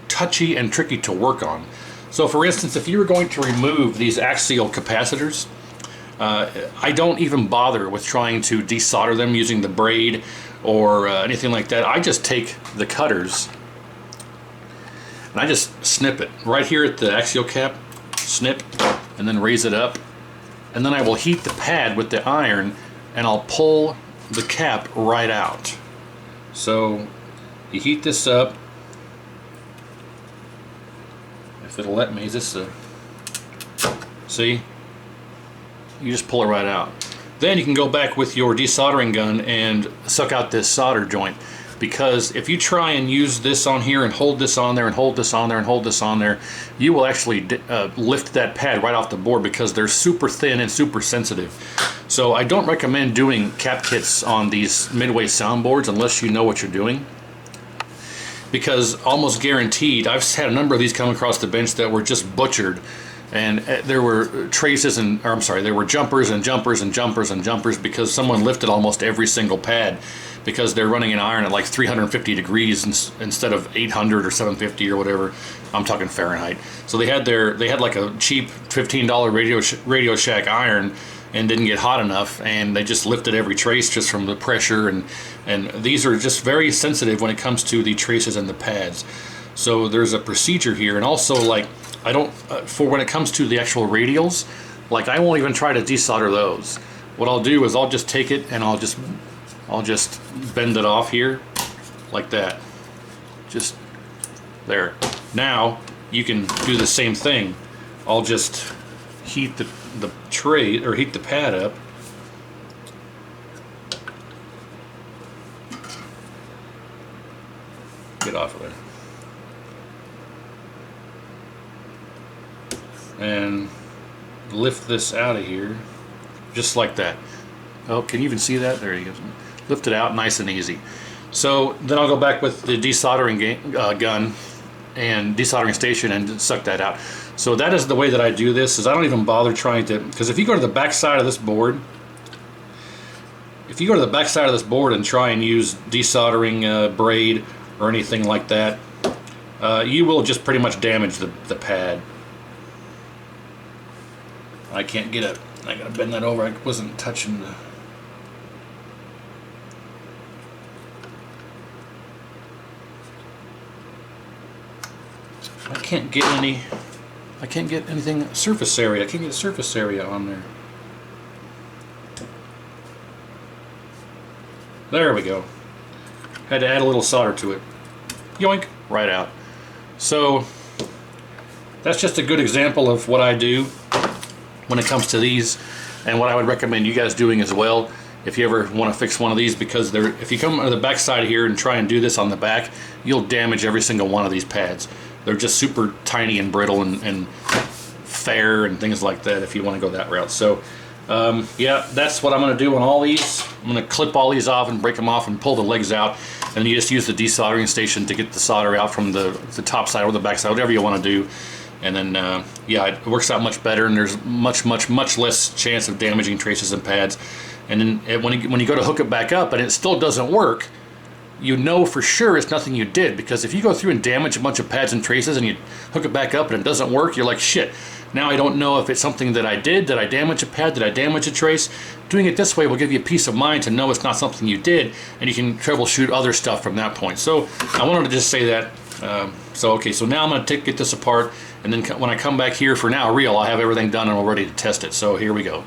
Speaker 1: touchy and tricky to work on. So for instance, if you were going to remove these axial capacitors, I don't even bother with trying to desolder them using the braid or anything like that. I just take the cutters and I just snip it right here at the axial cap, snip, and then raise it up. And then I will heat the pad with the iron, and I'll pull the cap right out. So you heat this up. If it'll let me, is this see? You just pull it right out. Then you can go back with your desoldering gun and suck out this solder joint. Because if you try and use this on here and hold this on there and hold this on there and hold this on there, you will actually lift that pad right off the board, because they're super thin and super sensitive. So I don't recommend doing cap kits on these Midway soundboards unless you know what you're doing. Because almost guaranteed, I've had a number of these come across the bench that were just butchered. And there were traces there were jumpers and jumpers and jumpers and jumpers, because someone lifted almost every single pad, because they're running an iron at like 350 degrees instead of 800 or 750 or whatever. I'm talking Fahrenheit. So they had like a cheap $15 Radio Shack iron and didn't get hot enough, and they just lifted every trace just from the pressure, and these are just very sensitive when it comes to the traces and the pads. So there's a procedure here, and also, like, I don't, for when it comes to the actual radials, like I won't even try to desolder those. What I'll do is I'll just take it and I'll just bend it off here like that. Just there. Now you can do the same thing. I'll just heat the tray, or heat the pad up. Get off of there. And lift this out of here, just like that. Oh, can you even see that? There you go. Lift it out nice and easy. So then I'll go back with the desoldering gun and desoldering station and suck that out. So that is the way that I do this, is I don't even bother trying to, because if you go to the back side of this board, and try and use desoldering braid or anything like that, you will just pretty much damage the pad. I can't get it. I gotta bend that over. I wasn't touching the... I can't get anything surface area. I can't get surface area on there. There we go. Had to add a little solder to it. Yoink, right out. So that's just a good example of what I do when it comes to these, and what I would recommend you guys doing as well if you ever want to fix one of these, because if you come to the back side here and try and do this on the back, you'll damage every single one of these pads. They're just super tiny and brittle and fair and things like that if you want to go that route. So yeah, that's what I'm going to do on all these. I'm going to clip all these off and break them off and pull the legs out, and you just use the desoldering station to get the solder out from the top side or the back side, whatever you want to do. And then yeah, it works out much better, and there's much less chance of damaging traces and pads. And then when you go to hook it back up and it still doesn't work, you know for sure it's nothing you did, because if you go through and damage a bunch of pads and traces and you hook it back up and it doesn't work, you're like, shit, now I don't know if it's something that I did. Did I damage a pad? Did I damage a trace? Doing it this way will give you peace of mind to know it's not something you did, and you can troubleshoot other stuff from that point. So I wanted to just say that. Okay, so now I'm going to get this apart, and then when I come back here for now real, I'll have everything done and we're ready to test it. So here we go.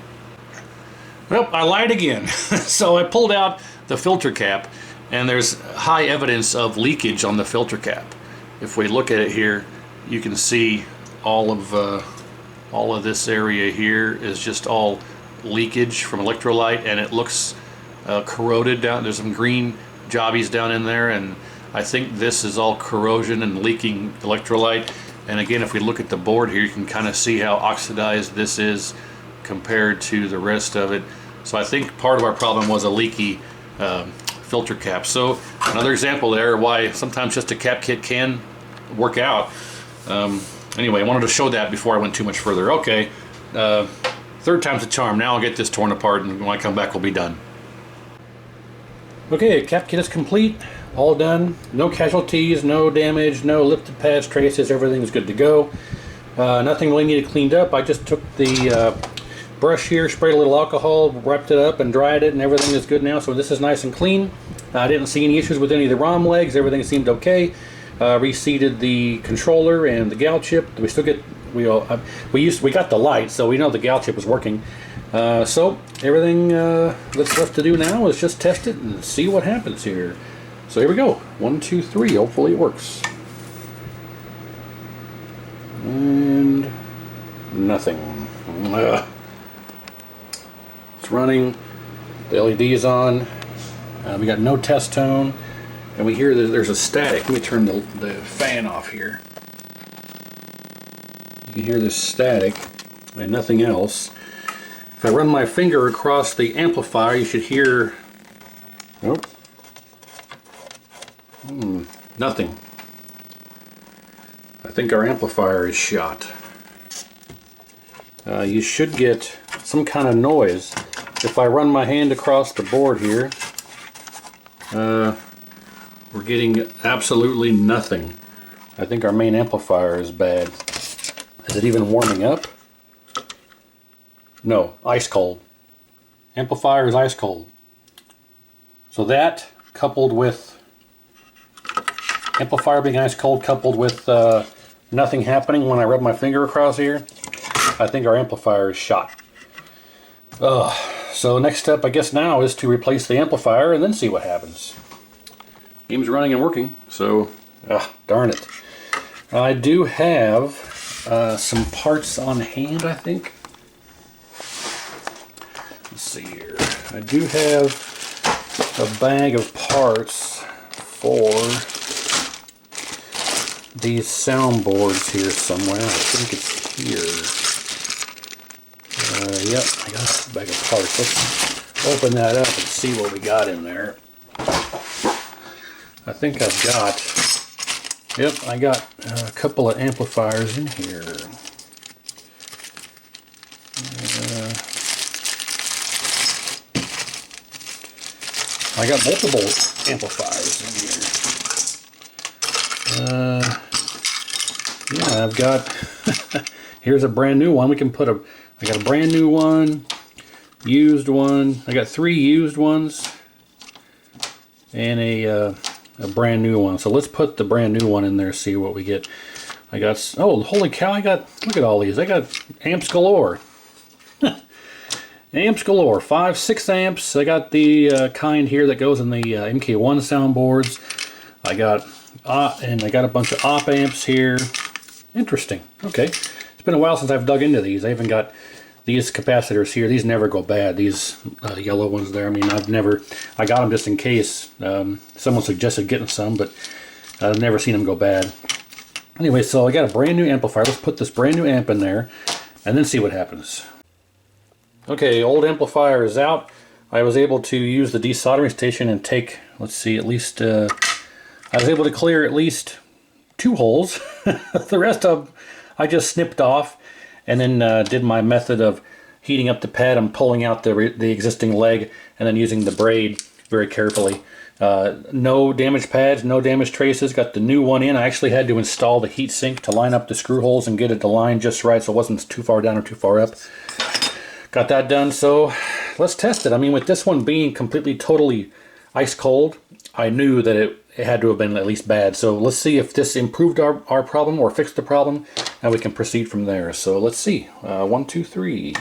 Speaker 1: Well, I lied again. So I pulled out the filter cap, and there's high evidence of leakage on the filter cap. If we look at it here, you can see all of this area here is just all leakage from electrolyte, and it looks corroded down. There's some green jobbies down in there, and I think this is all corrosion and leaking electrolyte. And again, if we look at the board here, you can kind of see how oxidized this is compared to the rest of it. So I think part of our problem was a leaky filter cap. So another example there why sometimes just a cap kit can work out. Anyway, I wanted to show that before I went too much further. Okay, third time's a charm. Now I'll get this torn apart, and when I come back we'll be done. Okay, cap kit is complete, all done. No casualties, no damage, no lifted pads, traces, everything's good to go. Nothing really needed cleaned up. I just took the brush here, sprayed a little alcohol, wrapped it up and dried it, and everything is good now. So this is nice and clean. I didn't see any issues with any of the ROM legs. Everything seemed okay. Reseated the controller and the gal chip. We still get we got the light, so we know the gal chip is working. So everything that's left to do now is just test it and see what happens here. So here we go. 1, 2, 3. Hopefully it works. And nothing. It's running. The LED is on. We got no test tone, and we hear there's a static. Let me turn the fan off here. You can hear this static and nothing else. If I run my finger across the amplifier, you should hear, nope, nothing. I think our amplifier is shot. You should get some kind of noise. If I run my hand across the board here, we're getting absolutely nothing. I think our main amplifier is bad. Is it even warming up? No, ice cold. Amplifier is ice cold. So that, coupled with amplifier being ice cold, coupled with nothing happening when I rub my finger across here, I think our amplifier is shot. So next step, I guess now, is to replace the amplifier and then see what happens. Game's running and working, so darn it. I do have some parts on hand, I think. Let's see here. I do have a bag of parts for these soundboards here somewhere. I think it's here. Yep, I got a bag of parts. Let's open that up and see what we got in there. I think I've got, yep, I got a couple of amplifiers in here. I got multiple amplifiers in here. Yeah, I've got, here's a brand new one. We can put I got a brand new one, used one. I got 3 used ones and a brand new one. So let's put the brand new one in there, see what we get. I got, oh holy cow, I got, look at all these. I got amps galore. Amps galore, 5, 6 amps. I got the kind here that goes in the MK1 soundboards. I got, and I got a bunch of op amps here. Interesting, okay. It's been a while since I've dug into these. I even got these capacitors here. These never go bad. These yellow ones there. I mean, I got them just in case. Someone suggested getting some, but I've never seen them go bad. Anyway, so I got a brand new amplifier. Let's put this brand new amp in there and then see what happens. Okay, old amplifier is out. I was able to use the desoldering station and take, let's see, at least, I was able to clear at least 2 holes. The rest of them I just snipped off and then did my method of heating up the pad and pulling out the existing leg and then using the braid very carefully. No damaged pads, no damaged traces. Got the new one in. I actually had to install the heat sink to line up the screw holes and get it to line just right so it wasn't too far down or too far up. Got that done, so let's test it. I mean, with this one being completely, totally ice cold, I knew that it had to have been at least bad. So let's see if this improved our problem or fixed the problem, and we can proceed from there. So let's see. 1, 2, 3.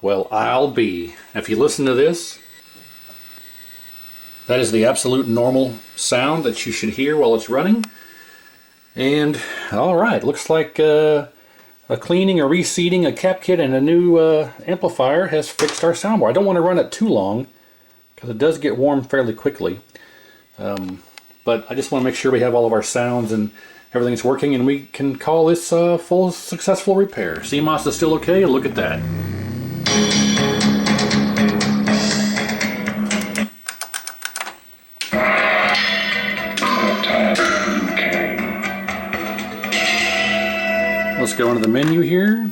Speaker 1: Well, I'll be. If you listen to this, that is the absolute normal sound that you should hear while it's running. And alright, looks like a cleaning, a reseating, a cap kit, and a new amplifier has fixed our soundboard. I don't want to run it too long because it does get warm fairly quickly. But I just want to make sure we have all of our sounds and everything's working, and we can call this a full successful repair. Cmos is still okay. Look at that. Let's go into the menu here.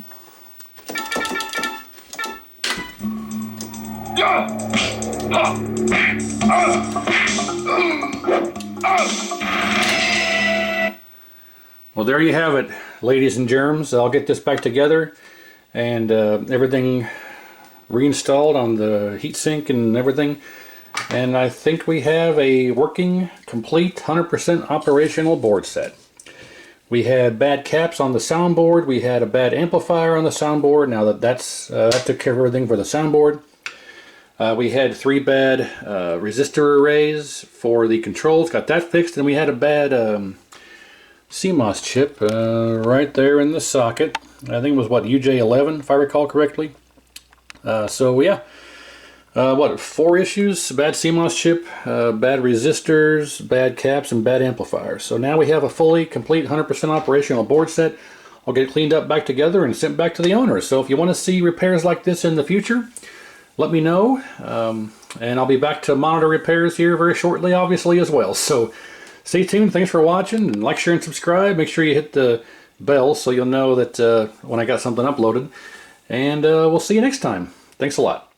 Speaker 1: Well, there you have it, ladies and germs. I'll get this back together and everything reinstalled on the heatsink and everything. And I think we have a working, complete, 100% operational board set. We had bad caps on the soundboard. We had a bad amplifier on the soundboard. Now that took care of everything for the soundboard. We had 3 bad resistor arrays for the controls. Got that fixed. And we had a bad Cmos chip right there in the socket. I think it was what, UJ11 if I recall correctly. So yeah. What, 4 issues? Bad Cmos chip, bad resistors, bad caps, and bad amplifiers. So now we have a fully complete 100% operational board set. I'll get it cleaned up back together and sent back to the owner. So if you want to see repairs like this in the future, let me know. And I'll be back to monitor repairs here very shortly, obviously, as well. So stay tuned. Thanks for watching. And like, share, and subscribe. Make sure you hit the bell so you'll know that when I got something uploaded. And we'll see you next time. Thanks a lot.